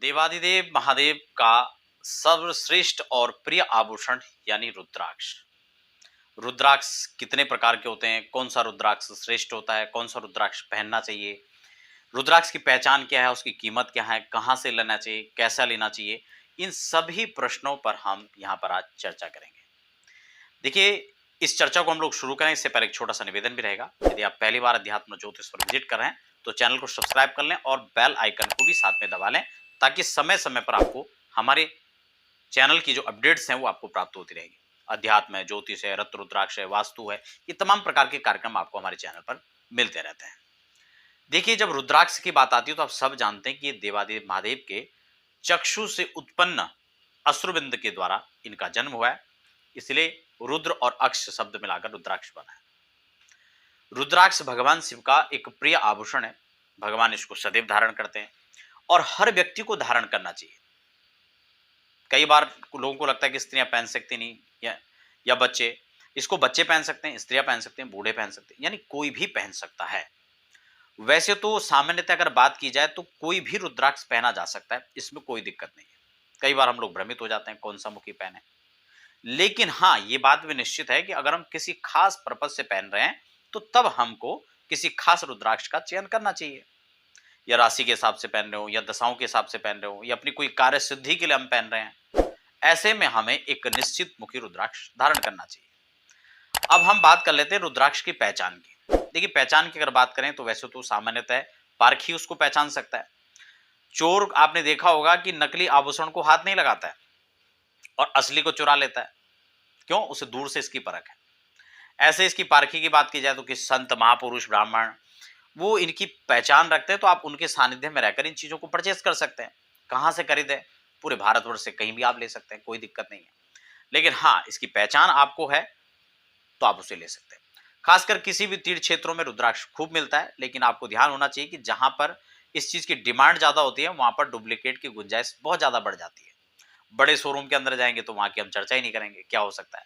देवादिदेव महादेव का सर्वश्रेष्ठ और प्रिय आभूषण यानी रुद्राक्ष। रुद्राक्ष कितने प्रकार के होते हैं? कौन सा रुद्राक्ष श्रेष्ठ होता है? कौन सा रुद्राक्ष पहनना चाहिए? रुद्राक्ष की पहचान क्या है? उसकी कीमत क्या है? कहाँ से लेना चाहिए? कैसा लेना चाहिए? इन सभी प्रश्नों पर हम यहाँ पर आज चर्चा करेंगे। देखिए, इस चर्चा को हम लोग शुरू करें इससे पहले एक छोटा सा निवेदन भी रहेगा। यदि आप पहली बार अध्यात्म ज्योतिष पर विजिट कर रहे हैं तो चैनल को सब्सक्राइब कर लें और बेल आइकन को भी साथ में दबा लें, ताकि समय समय पर आपको हमारे चैनल की जो अपडेट्स हैं वो आपको प्राप्त होती रहेगी। अध्यात्म है, ज्योतिष है, रत्न रुद्राक्ष है, वास्तु है, ये तमाम प्रकार के कार्यक्रम आपको हमारे चैनल पर मिलते रहते हैं। देखिए, जब रुद्राक्ष की बात आती है तो आप सब जानते हैं कि ये देवादेव महादेव के चक्षु से उत्पन्न अश्रुबिंद के द्वारा इनका जन्म हुआ है। इसलिए रुद्र और अक्ष शब्द मिलाकर रुद्राक्ष बना है। रुद्राक्ष भगवान शिव का एक प्रिय आभूषण है। भगवान इसको सदैव धारण करते हैं और हर व्यक्ति को धारण करना चाहिए। कई बार लोगों को लगता है कि स्त्रियां पहन सकती नहीं, या बच्चे। इसको बच्चे पहन सकते हैं, स्त्रियां पहन सकते हैं, बूढ़े पहन सकते हैं, यानी कोई भी पहन सकता है। वैसे तो सामान्यतः अगर बात की जाए तो कोई भी रुद्राक्ष पहना जा सकता है, इसमें कोई दिक्कत नहीं है। कई बार हम लोग भ्रमित हो जाते हैं कौन सा मुखी पहने। लेकिन हाँ, ये बात भी निश्चित है कि अगर हम किसी खास पर्पज से पहन रहे हैं तो तब हमको किसी खास रुद्राक्ष का चयन करना चाहिए। या राशि के हिसाब से पहन रहे हो, या दशाओं के हिसाब से पहन रहे हो, या अपनी कोई कार्य सिद्धि के लिए हम पहन रहे हैं, ऐसे में हमें एक निश्चित मुखी रुद्राक्ष धारण करना चाहिए। अब हम बात कर लेते हैं रुद्राक्ष की पहचान की। देखिए, पहचान की अगर बात करें तो वैसे तो सामान्यतः पारखी उसको पहचान सकता है। चोर आपने देखा होगा कि नकली आभूषण को हाथ नहीं लगाता है और असली को चुरा लेता है। क्यों? उसे दूर से इसकी परख है। ऐसे इसकी पारखी की बात की जाए तो कि संत, महापुरुष, ब्राह्मण वो इनकी पहचान रखते हैं, तो आप उनके सानिध्य में रहकर इन चीजों को परचेस कर सकते हैं। कहां से खरीदे? पूरे भारतवर्ष से कहीं भी आप ले सकते हैं, कोई दिक्कत नहीं है। लेकिन हाँ, इसकी पहचान आपको है तो आप उसे ले सकते हैं। खासकर किसी भी तीर्थ क्षेत्रों में रुद्राक्ष खूब मिलता है, लेकिन आपको ध्यान होना चाहिए कि जहां पर इस चीज की डिमांड ज्यादा होती है वहां पर डुप्लीकेट की गुंजाइश बहुत ज्यादा बढ़ जाती है। बड़े शोरूम के अंदर जाएंगे तो वहां की हम चर्चा ही नहीं करेंगे, क्या हो सकता है।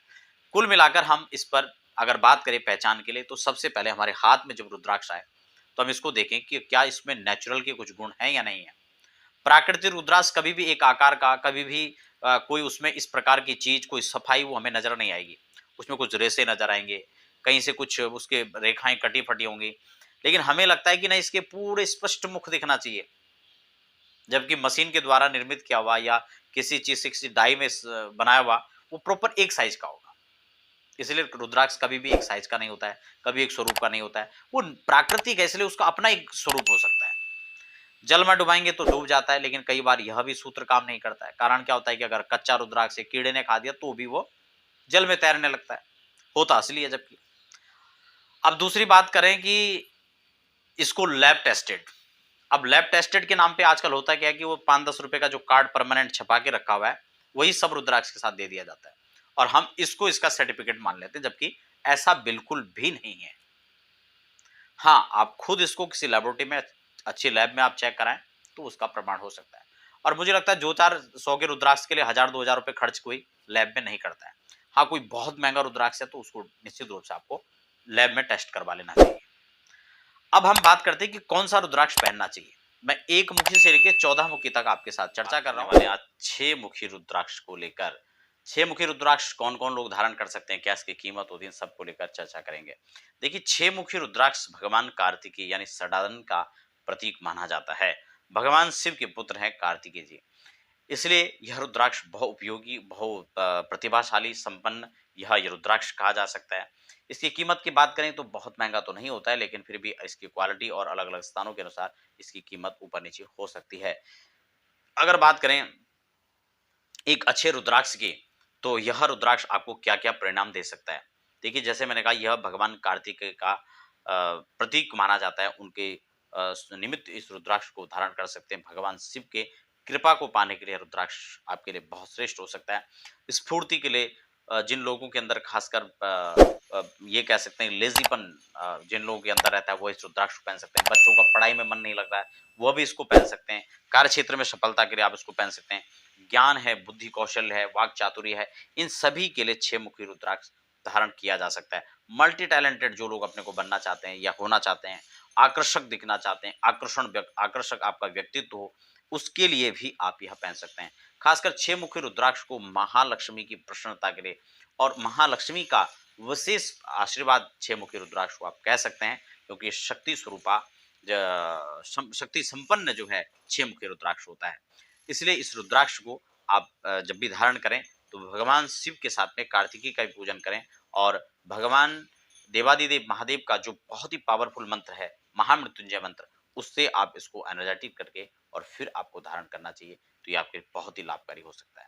कुल मिलाकर हम इस पर अगर बात करें पहचान के लिए, तो सबसे पहले हमारे हाथ में जब रुद्राक्ष आए तो हम इसको देखें कि क्या इसमें नेचुरल के कुछ गुण हैं या नहीं है। प्राकृतिक रुद्राक्ष कभी भी एक आकार का, कभी भी कोई उसमें इस प्रकार की चीज, कोई सफाई वो हमें नजर नहीं आएगी। उसमें कुछ रेसे नजर आएंगे, कहीं से कुछ उसके रेखाएं कटी फटी होंगी, लेकिन हमें लगता है कि नहीं, इसके पूरे स्पष्ट मुख दिखना चाहिए। जबकि मशीन के द्वारा निर्मित किया हुआ या किसी चीज से, किसी डाई में बनाया हुआ, वो प्रॉपर एक साइज का होगा। इसलिए रुद्राक्ष कभी भी एक साइज का नहीं होता है, कभी एक स्वरूप का नहीं होता है। वो प्राकृतिक है, इसलिए उसका अपना एक स्वरूप हो सकता है। जल में डुबाएंगे तो डूब जाता है, लेकिन कई बार यह भी सूत्र काम नहीं करता है। कारण क्या होता है कि अगर कच्चा रुद्राक्ष कीड़े ने खा दिया तो भी वो जल में तैरने लगता है, होता असली है जबकि। अब दूसरी बात करें कि इसको लैब टेस्टेड। अब लैब टेस्टेड के नाम पे आजकल होता क्या है कि वो 5-10 रुपए का जो कार्ड परमानेंट छपा के रखा हुआ है, वही सब रुद्राक्ष के साथ दे दिया जाता है और हम इसको इसका सर्टिफिकेट मान लेते हैं, जबकि ऐसा बिल्कुल भी नहीं है। हाँ, आप खुद इसको किसी लेबोरेटरी में, अच्छी लैब में आप चेक कराएं तो उसका प्रमाण हो सकता है। और मुझे लगता है जो 400 के रुद्राक्ष के लिए 1000-2000 रुपए खर्च कोई लैब में नहीं करता है। हाँ, कोई बहुत महंगा रुद्राक्ष है तो उसको निश्चित रूप से आपको लैब में टेस्ट करवा लेना चाहिए। अब हम बात करते हैं कि कौन सा रुद्राक्ष पहनना चाहिए। मैं 1 मुखी से लेकर 14 मुखी तक आपके साथ चर्चा कर रहा हूं। आज 6 मुखी रुद्राक्ष को लेकर, 6 मुखी रुद्राक्ष कौन कौन लोग धारण कर सकते हैं, क्या इसकी कीमत होती है, सबको लेकर चर्चा करेंगे। देखिए, 6 मुखी रुद्राक्ष भगवान कार्तिकेय यानी षडानन का प्रतीक माना जाता है। भगवान शिव के पुत्र हैं कार्तिकेय जी, इसलिए यह रुद्राक्ष बहु उपयोगी, बहु प्रतिभाशाली, संपन्न यह रुद्राक्ष कहा जा सकता है। इसकी कीमत की बात करें तो बहुत महंगा तो नहीं होता है, लेकिन फिर भी इसकी क्वालिटी और अलग अलग स्थानों के अनुसार इसकी कीमत ऊपर नीचे हो सकती है। अगर बात करें एक अच्छे रुद्राक्ष की, तो यह रुद्राक्ष आपको क्या क्या परिणाम दे सकता है। देखिए, जैसे मैंने कहा, यह भगवान कार्तिकेय का प्रतीक माना जाता है। उनके निमित्त इस रुद्राक्ष को धारण कर सकते हैं। भगवान शिव के कृपा को पाने के लिए रुद्राक्ष आपके लिए बहुत श्रेष्ठ हो सकता है। स्फूर्ति के लिए जिन लोगों के अंदर खासकर ये कह सकते हैं लेजीपन जिन लोगों के अंदर रहता है, वो इस रुद्राक्ष को पहन सकते हैं। बच्चों का पढ़ाई में मन नहीं लग रहा है, वह भी इसको पहन सकते हैं। कार्य क्षेत्र में सफलता के लिए आप इसको पहन सकते हैं। ज्ञान है, बुद्धि कौशल है, वाक चातुर्य है, इन सभी के लिए 6 मुखी रुद्राक्ष धारण किया जा सकता है। मल्टी टैलेंटेड जो लोग अपने को बनना चाहते हैं या होना चाहते हैं, आकर्षक दिखना चाहते हैं, आकर्षक आपका व्यक्तित्व हो, उसके लिए भी आप यह पहन सकते हैं। खासकर 6 मुखी रुद्राक्ष को महालक्ष्मी की प्रसन्नता के लिए और महालक्ष्मी का विशेष आशीर्वाद 6 मुखी रुद्राक्ष को आप कह सकते हैं, क्योंकि शक्ति स्वरूपा शक्ति संपन्न जो है 6 मुखी रुद्राक्ष होता है। इसलिए इस रुद्राक्ष को आप जब भी धारण करें तो भगवान शिव के साथ में कार्तिकी का भी पूजन करें और भगवान देवादिदेव महादेव का जो बहुत ही पावरफुल मंत्र है, महामृत्युंजय मंत्र, उससे आप इसको एनर्जेटिक करके और फिर आपको धारण करना चाहिए। तो ये आपके लिए बहुत ही लाभकारी हो सकता है।